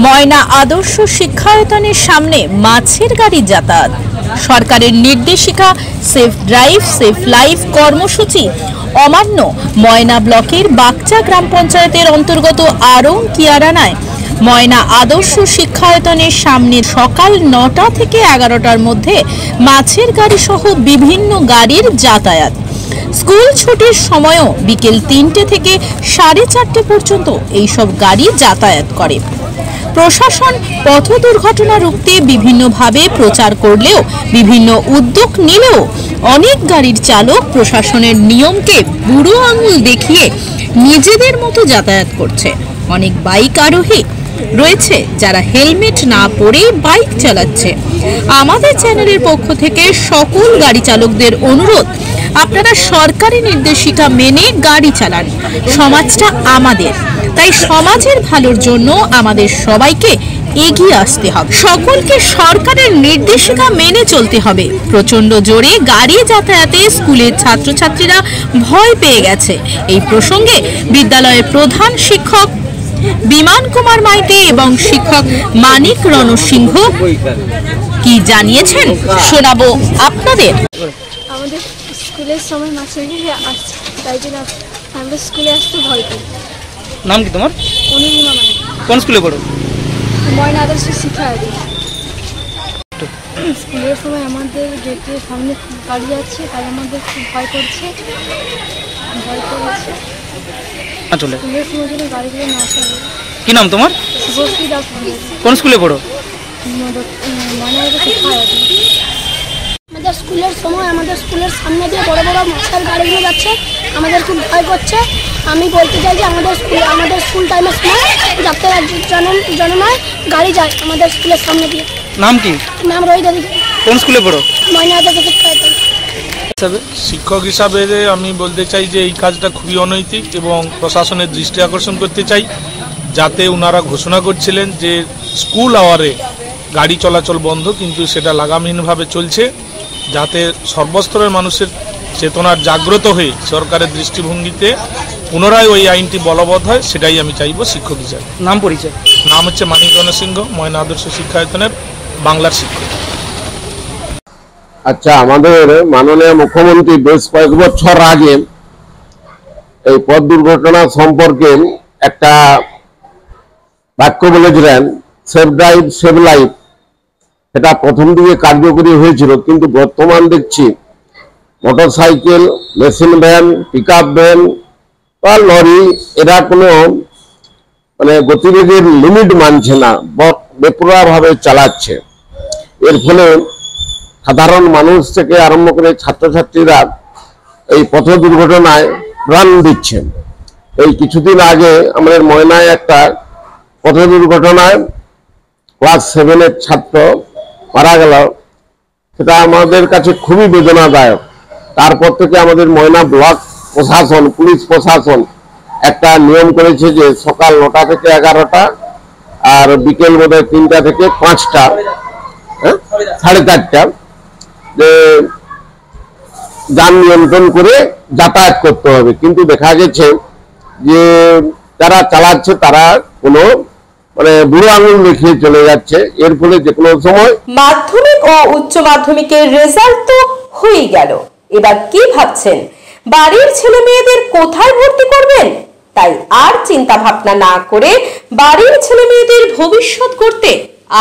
ময়না আদর্শ শিক্ষায়তনের সামনে মাছের গাড়ি যাতায়াত। সরকারের নির্দেশিকা সেফ ড্রাইভ সেফ লাইফ কর্মসূচি অমান্য। ময়না ব্লকের বাগচা গ্রাম পঞ্চায়েতের অন্তর্গত আরং কিয়ারানায় ময়না আদর্শ শিক্ষায়তনের সামনে সকাল ৯টা থেকে ১১টার মধ্যে মাছের গাড়ি সহ বিভিন্ন গাড়ির যাতায়াত। স্কুল ছুটির সময়ও বিকেল ৩টে থেকে ৪:৩০ পর্যন্ত এইসব গাড়ি যাতায়াত করে। প্রশাসন পথ দুর্ঘটনা রুখতে বিভিন্নভাবে প্রচার করলেও বিভিন্ন উদ্যোগ নিলেও অনেক গাড়ির চালক প্রশাসনের নিয়মকে বুড়ো আঙুল দেখিয়ে নিজেদের মতো যাতায়াত করছে। অনেক বাইক আরোহী রয়েছে যারা হেলমেট না পরেই বাইক চালাচ্ছে। আমাদের চ্যানেলের পক্ষ থেকে সকল গাড়ি চালকদের অনুরোধ, আপনারা সরকারি নির্দেশিকা মেনে গাড়ি চালান। সমাজটা আমাদের, তাই সমাজের ভালোর জন্য আমাদের সবাইকে এগিয়ে আসতে হবে। সকলকে সরকারের নির্দেশিকা মেনে চলতে হবে। প্রচন্ড জোরে গাড়ি যাতায়াতে স্কুলের ছাত্রছাত্রীরা ভয় পেয়ে গেছে। এই প্রসঙ্গে বিদ্যালয়ের প্রধান শিক্ষক বিমান কুমার মাইতি এবং শিক্ষক মানিক রণসিংহ কি জানিয়েছেন শোনাবো আপনাদের। আমাদের স্কুলের সময় মাছের গাড়ি আসছে, তাই জন্য আমরা স্কুলে আসতে ভয় পাই। নাম কি তোমার? অনুরিমা মানিক। কোন স্কুলে পড়ো? ময়না আদর্শ শিক্ষায়তন। স্কুলের সময় আমাদের গেটের সামনে গাড়ি যাচ্ছে, তাই আমাদের খুব ভয় করছে। স্কুলের সময় যেন গাড়িগুলো না চলে। কি নাম তোমার? শুভশ্রী দাস। কোন স্কুলে পড়ো? ময়না আদর্শ শিক্ষায়তন। আমাদের স্কুলের সময় আমাদের স্কুলের সামনে দিয়ে বড় বড় মাছের গাড়িগুলো যাচ্ছে, আমাদের খুব ভয় করছে। আমি বলতে চাই যে আমাদের স্কুল টাইমের সময় যাতে জনময় গাড়ি যায় আমাদের স্কুলের সামনে দিয়ে। নাম কি? নাম রোহিত দাদি। কোন স্কুলে পড়ো? ময়না আদর্শ শিক্ষায়তন। শিক্ষক হিসাবে আমি বলতে চাই যে এই কাজটা খুবই অনৈতিক এবং প্রশাসনের দৃষ্টি আকর্ষণ করতে চাই, যাতে ওনারা ঘোষণা করছিলেন যে স্কুল আওয়ারে গাড়ি চলাচল বন্ধ, কিন্তু সেটা লাগামহীনভাবে চলছে। যাতে সর্বস্তরের মানুষের চেতনার জাগ্রত হয়ে সরকারের দৃষ্টিভঙ্গিতে পুনরায় ওই আইনটি বলবৎ হয়, সেটাই আমি চাইব শিক্ষক হিসাবে। নাম পরিচয়? নাম হচ্ছে মানিক রণসিংহ, ময়না আদর্শ শিক্ষায়তনের বাংলার শিক্ষক। আচ্ছা, আমাদের মাননীয় মুখ্যমন্ত্রী বেশ কয়েক বছর আগে এই পথ দুর্ঘটনা সম্পর্কে একটা বাক্য বলেছিলেন, সেফ ড্রাইভ সেভ লাইফ। এটা প্রথম দিকে কার্যকরী হয়েছিল, কিন্তু বর্তমান দেখছি motorcycle, machine van, pickup van বা লরি এরা কোনো গতিবেগের লিমিট মানছে না, বেপরোয়াভাবে চালাচ্ছে। এর ফলে সাধারণ মানুষ থেকে আরম্ভ করে ছাত্রছাত্রীরা এই পথ দুর্ঘটনায় প্রাণ দিচ্ছেন। এই কিছুদিন আগে আমাদের ময়নায় একটা পথ দুর্ঘটনায় ক্লাস 7-এর ছাত্র মারা গেল। সেটা আমাদের কাছে খুবই বেদনাদায়ক। তারপর থেকে আমাদের ময়না ব্লক প্রশাসন, পুলিশ প্রশাসন একটা নিয়ম করেছে যে সকাল 9টা থেকে 11টা আর বিকেল বোধহয় 3টা থেকে 5টা, 4:30 যে যান নিয়ন্ত্রণ করে যাতায়াত করতে হবে। কিন্তু দেখা গেছে যে যারা চালাচ্ছে তারা কোনো বুড়ো আঙুল দেখিয়ে চলে যাচ্ছে। এর ফলে যে কোনো সময় মাধ্যমিক ও উচ্চ মাধ্যমিকের রেজাল্ট তো হয়ে গেল, এবার কি ভাবছেন বাড়ির ছেলে মেয়েদের কোথায় ভর্তি করবেন? তাই আর চিন্তা ভাবনা না করে বাড়ির ছেলে মেয়েদের ভবিষ্যৎ করতে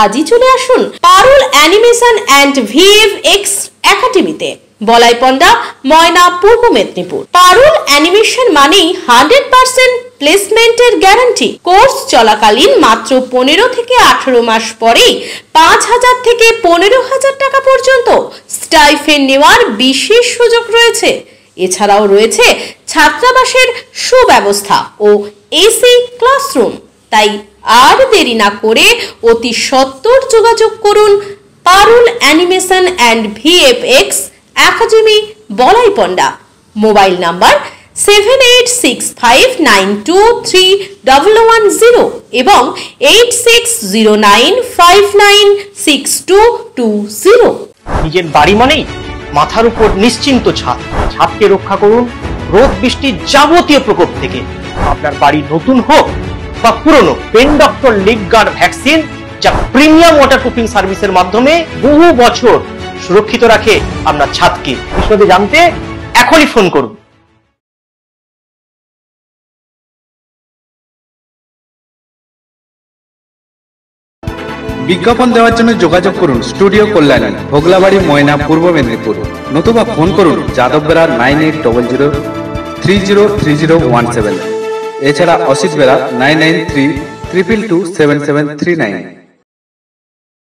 আজই চলে আসুন পারুল অ্যানিমেশন অ্যান্ড ভিএফএক্স একাডেমিতে, বলাইপন্ডা, ময়না, পূর্ব মেদিনীপুর। পারুল অ্যানিমেশন মানেই 100% প্লেসমেন্টের গ্যারান্টি। কোর্স চলাকালীন মাত্র 15 থেকে 18 মাস পরেই 5,000 থেকে 15,000 টাকা পর্যন্ত স্টাইফেন্ড নেওয়ার বিশেষ সুযোগ রয়েছে। এছাড়াও রয়েছে ছাত্রাবাসের সুব্যবস্থা ও এসি ক্লাসরুম। তাই আর দেরি না করে অতি সত্বর যোগাযোগ করুন Parul animation and VFX academy, Balaipanda. Mobile number 7865923110 এবং 8609596220। নিজের বাড়ি মানেই মাথার উপর নিশ্চিন্ত ছাদ। ছাদকে রক্ষা করুন রোদ বৃষ্টির যাবতীয় প্রকোপ থেকে। আপনার বাড়ি নতুন হোক বা পুরনো pen doctor leak guard vaccine, যা প্রিমিয়াম ওয়াটারপ্রুফিং সার্ভিসের মাধ্যমে বহু বছর সুরক্ষিত রাখে আপনার ছাদকে। বিশদে জানতে এখনই ফোন করুন। বিজ্ঞাপন দেওয়ার জন্য যোগাযোগ করুন স্টুডিও কল্যাণী, ভোগলাবাড়ি, ময়না, পূর্ব মেদিনীপুর, নতুবা ফোন করুন যাদব বেরা 9800303017। এছাড়া অসিত বেরা 9932227739।